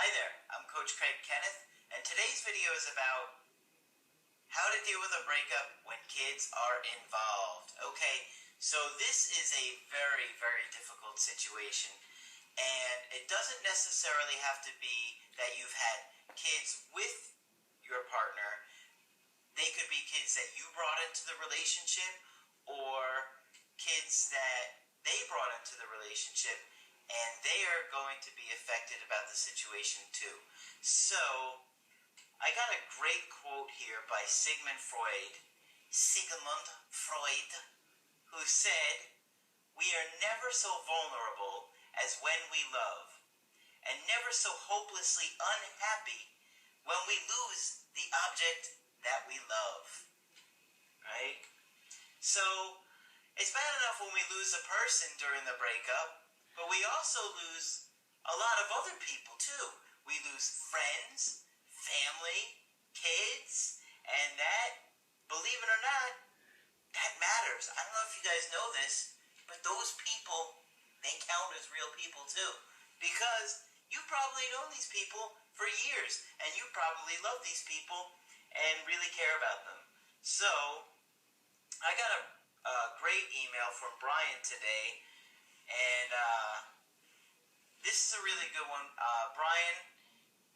Hi there, I'm Coach Craig Kenneth, and today's video is about how to deal with a breakup when kids are involved. Okay, so this is a very, very difficult situation, and it doesn't necessarily have to be that you've had kids with your partner. They could be kids that you brought into the relationship, or kids that they brought into the relationship, and they are going to be affected about the situation too. So, I got a great quote here by Sigmund Freud, who said, "We are never so vulnerable as when we love, and never so hopelessly unhappy when we lose the object that we love." Right? So, it's bad enough when we lose a person during the breakup, but we also lose a lot of other people too. We lose friends, family, kids, and that, believe it or not, that matters. I don't know if you guys know this, but those people, they count as real people too. Because you probably known these people for years, and you probably love these people and really care about them. So, I got a great email from Brian today, and this is a really good one. Brian,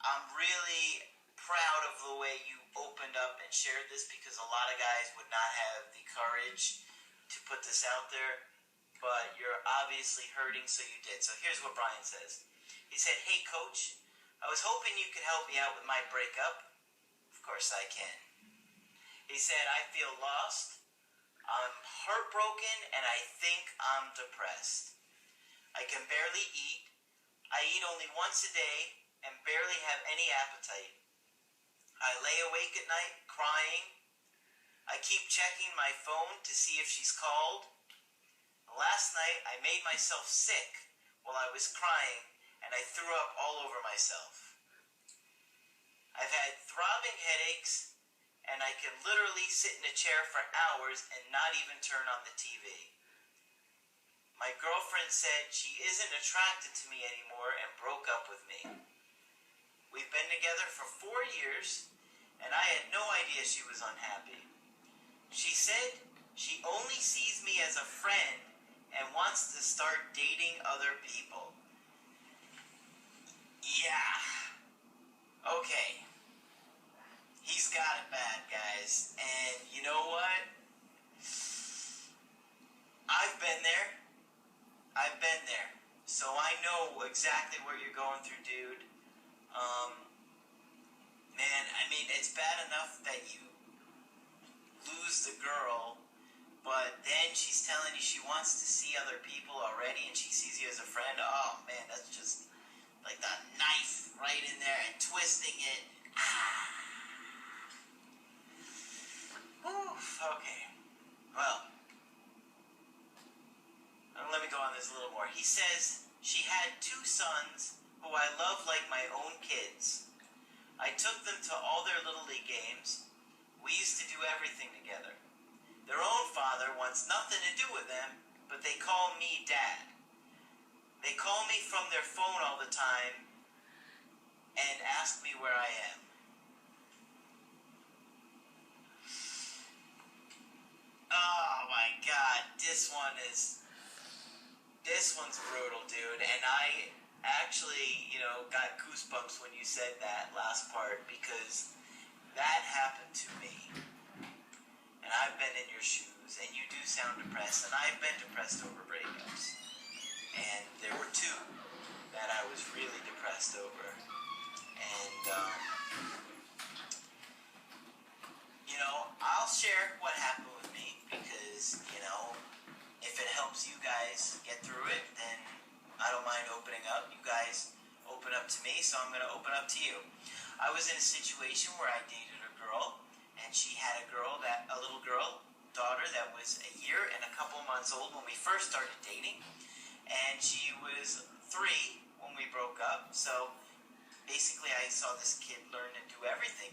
I'm really proud of the way you opened up and shared this, because a lot of guys would not have the courage to put this out there, but you're obviously hurting, so you did. So here's what Brian says. He said, "Hey Coach, I was hoping you could help me out with my breakup." Of course I can. He said, "I feel lost, I'm heartbroken, and I think I'm depressed. I can barely eat. I eat only once a day and barely have any appetite. I lay awake at night crying. I keep checking my phone to see if she's called. Last night I made myself sick while I was crying, and I threw up all over myself. I've had throbbing headaches, and I can literally sit in a chair for hours and not even turn on the TV. My girlfriend said she isn't attracted to me anymore and broke up with me. We've been together for 4 years, and I had no idea she was unhappy. She said she only sees me as a friend and wants to start dating other people." Yeah. Okay. He's got it bad, guys. And you know what? I've been there. So I know exactly what you're going through, dude. Man, I mean, it's bad enough that you lose the girl, but then she's telling you she wants to see other people already, and she sees you as a friend. Oh, man, that's just like that knife right in there and twisting it. Oof, okay. Well, let me go on this a little more. He says she had 2 sons who I love like my own kids. I took them to all their Little League games. We used to do everything together. Their own father wants nothing to do with them, but they call me Dad. They call me from their phone all the time and ask me where I am. Oh my God, this one's brutal, dude. And I actually, got goosebumps when you said that last part, because that happened to me. And I've been in your shoes, and you do sound depressed, and I've been depressed over breakups. And there were 2 that I was really depressed over. And, I'll share what happened with me, because, if it helps you guys get through it, then I don't mind opening up. You guys open up to me, so I'm going to open up to you. I was in a situation where I dated a girl, and she had a little girl, daughter, that was a year and a couple months old when we first started dating, and she was 3 when we broke up. So basically I saw this kid learn to do everything,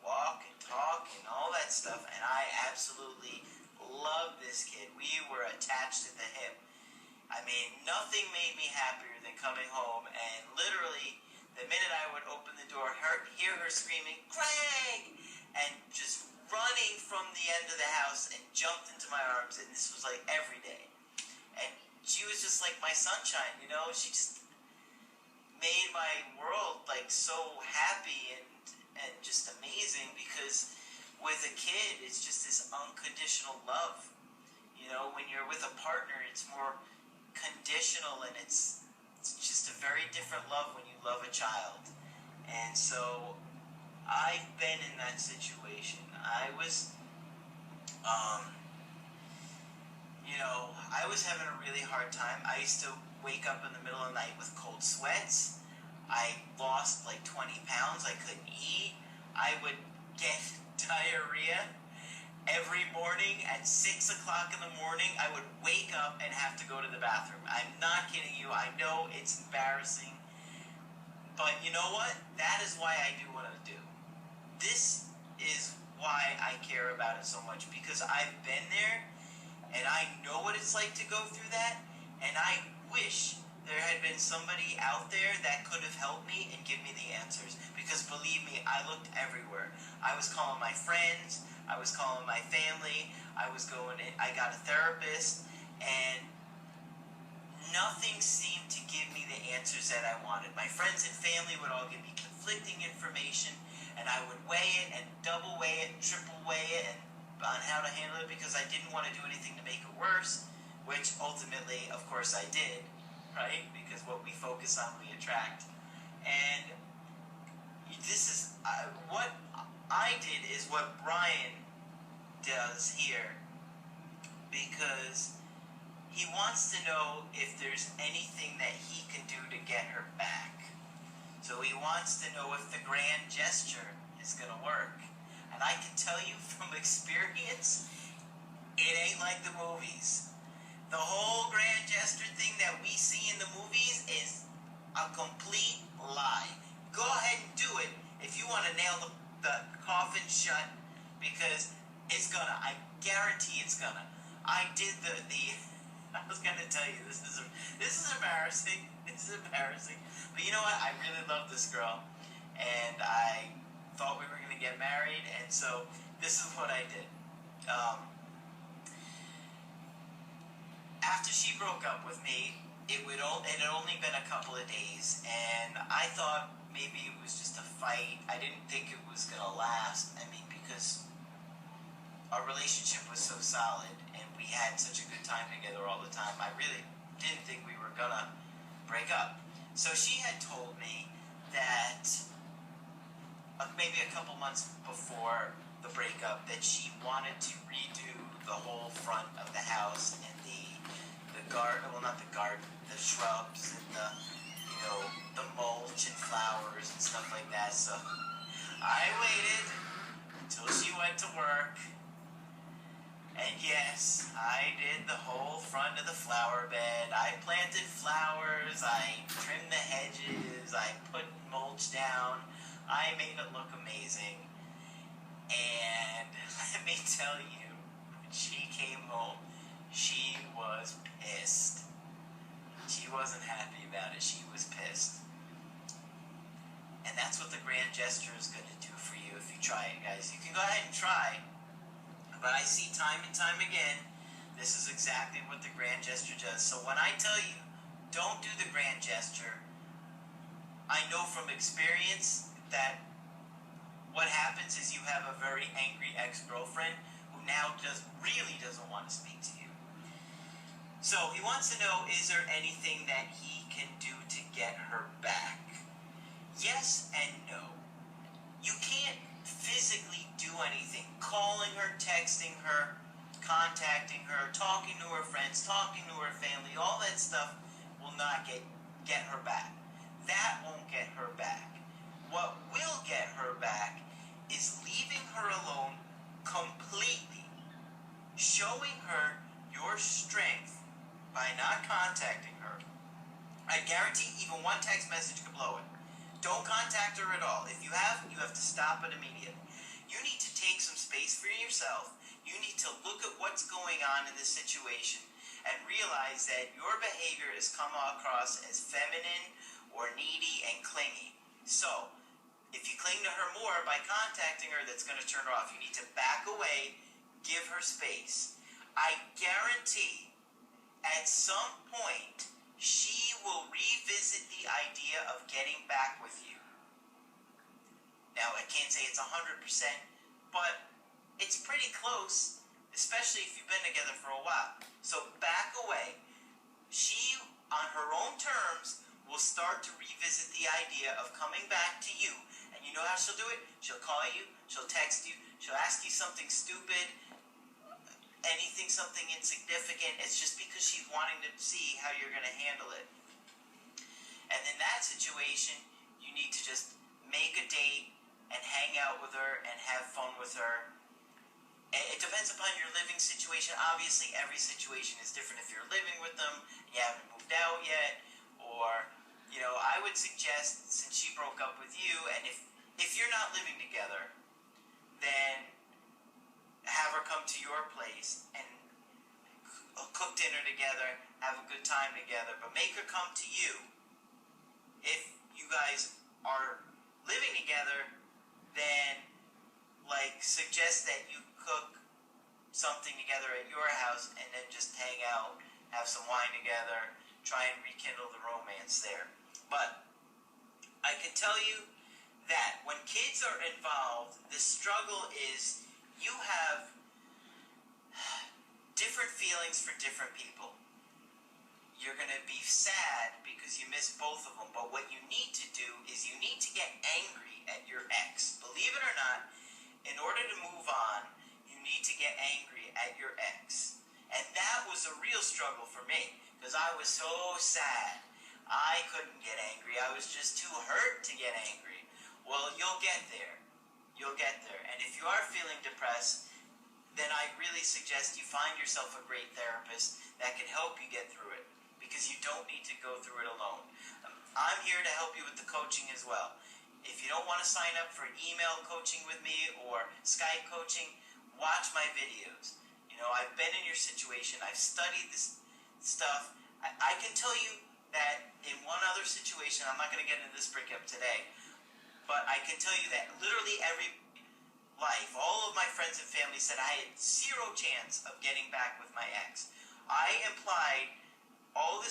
walk and talk and all that stuff, and I absolutely loved this kid. We were attached at the hip. I mean, nothing made me happier than coming home and literally The minute I would open the door, hear her screaming, "Craig!" and just running from the end of the house and jumped into my arms, and this was like every day. And she was just like my sunshine, you know? She just made my world like so happy and just amazing, because with a kid, it's just this unconditional love. You know, when you're with a partner, it's more conditional, and it's just a very different love when you love a child. And so I've been in that situation. I was having a really hard time. I used to wake up in the middle of the night with cold sweats. I lost like 20 pounds. I couldn't eat. I would get diarrhea. Every morning at 6 o'clock in the morning, I would wake up and have to go to the bathroom. I'm not kidding you. I know it's embarrassing. But you know what? That is why I do what I do. This is why I care about it so much, because I've been there and I know what it's like to go through that, and I wish there had been somebody out there that could have helped me and give me the answers, because believe me, I looked everywhere. I was calling my friends, I was calling my family, I got a therapist, and nothing seemed to give me the answers that I wanted. My friends and family would all give me conflicting information, and I would weigh it and double weigh it and triple weigh it on how to handle it, because I didn't want to do anything to make it worse, which ultimately, of course, I did, right? Because what we focus on, we attract. And what I did is what Brian does here, because he wants to know if there's anything that he can do to get her back. So he wants to know if the grand gesture is going to work. And I can tell you from experience, it ain't like the movies. The whole grand gesture thing that we see in the movies is a complete lie. Go ahead and do it if you want to nail the coffin shut, because it's gonna. I guarantee it's gonna. I did I was gonna tell you, this is embarrassing. This is embarrassing. But you know what? I really love this girl, and I thought we were gonna get married, and so this is what I did. After she broke up with me, it had only been a couple of days, and I thought maybe it was just a fight. I didn't think it was gonna last. I mean, because our relationship was so solid, and we had such a good time together all the time. I really didn't think we were gonna break up. So she had told me that maybe a couple months before the breakup, that she wanted to redo the whole front of the house and the garden, well, not the garden, the shrubs and the mulch and flowers and stuff like that. So I waited until she went to work, and yes, I did the whole front of the flower bed. I planted flowers, I trimmed the hedges, I put mulch down. I made it look amazing. And let me tell you, when she came home, she was pissed. She wasn't happy about it. She was pissed. And that's what the grand gesture is going to do for you if you try it, guys. You can go ahead and try. But I see time and time again, this is exactly what the grand gesture does. So when I tell you, don't do the grand gesture, I know from experience that what happens is you have a very angry ex-girlfriend who now really doesn't want to speak to you. So he wants to know, is there anything that he can do to get her back? Yes and no. You can't physically do anything. Calling her, texting her, contacting her, talking to her friends, talking to her family, all that stuff will not get her back. That won't get her back. What will get her back is leaving her alone completely. Showing her your strength by not contacting her. I guarantee even one text message could blow it. Don't contact her at all. If you have to stop it immediately. You need to take some space for yourself. You need to look at what's going on in this situation and realize that your behavior has come across as feminine or needy and clingy. So, if you cling to her more by contacting her, that's going to turn her off. You need to back away, give her space. I guarantee at some point she will revisit the idea of getting back with you. Now, I can't say it's 100%, but it's pretty close, especially if you've been together for a while. So back away. She, on her own terms, will start to revisit the idea of coming back to you. And you know how she'll do it? She'll call you, she'll text you, she'll ask you something stupid, anything, something insignificant. It's just because she's wanting to see how you're going to handle it. And in that situation, you need to just make a date and hang out with her and have fun with her. It depends upon your living situation. Obviously, every situation is different. If you're living with them, you haven't moved out yet, or, you know, I would suggest, since she broke up with you, and if you're not living together, then have her come to your place and cook dinner together, have a good time together, but make her come to you. If you guys are living together, then, like, suggest that you cook something together at your house and then just hang out, have some wine together, try and rekindle the romance there. But I can tell you that when kids are involved, the struggle is you have different feelings for different people. You're going to be sad because you miss both of them, but what you need to do is you need to get angry at your ex. Believe it or not, in order to move on, you need to get angry at your ex. And that was a real struggle for me, because I was so sad. I couldn't get angry. I was just too hurt to get angry. Well, you'll get there. You'll get there. And if you are feeling depressed, then I really suggest you find yourself a great therapist that can help you get through it, because you don't need to go through it alone. I'm here to help you with the coaching as well. If you don't want to sign up for email coaching with me or Skype coaching, watch my videos. You know, I've been in your situation. I've studied this stuff. I can tell you that in one other situation, I'm not going to get into this breakup today, but I can tell you that literally every life, all of my friends and family said I had zero chance of getting back with my ex. I applied all the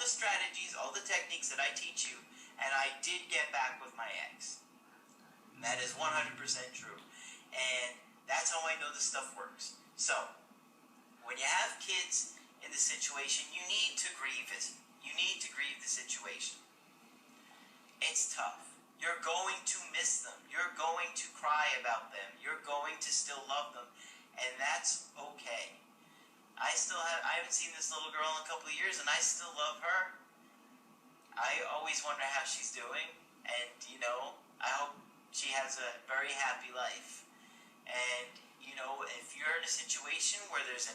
strategies, all the techniques that I teach you, and I did get back with my ex. And that is 100% true. And that's how I know this stuff works. So, when you have kids in the situation, you need to grieve it. You need to grieve the situation. It's tough. You're going to miss them. You're going to cry about them. You're going to still love them. And that's okay. I haven't seen this little girl in a couple of years, and I still love her. I always wonder how she's doing. And, you know, I hope she has a very happy life. And, you know, if you're in a situation where there's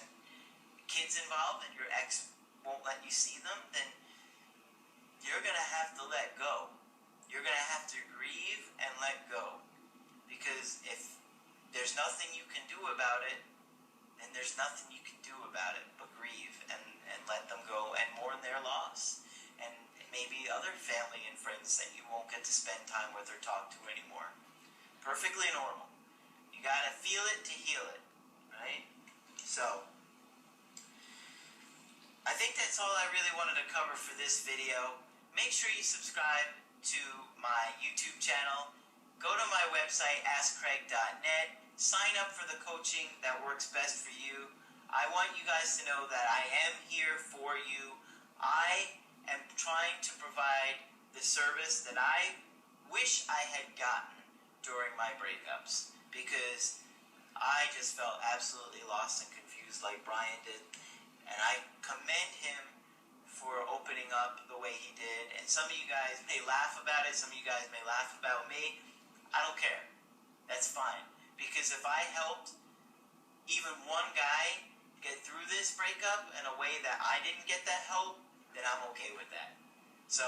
kids involved and your ex won't let you see them, then you're going to have to let go. You're going to have to grieve and let go. Because if there's nothing you can do about it, then there's nothing you can do about it but grieve and let them go and mourn their loss. And maybe other family and friends that you won't get to spend time with or talk to anymore. Perfectly normal. You gotta feel it to heal it, right? So, I think that's all I really wanted to cover for this video. Make sure you subscribe to my YouTube channel. Go to my website, AskCraig.net. Sign up for the coaching that works best for you. I want you guys to know that I am here for you. I am trying to provide the service that I wish I had gotten during my breakups, because I just felt absolutely lost and confused like Brian did. And I commend him for opening up the way he did. And some of you guys may laugh about it. Some of you guys may laugh about me. I don't care. That's fine. Because if I helped even one guy get through this breakup in a way that I didn't get that help, then I'm okay with that. So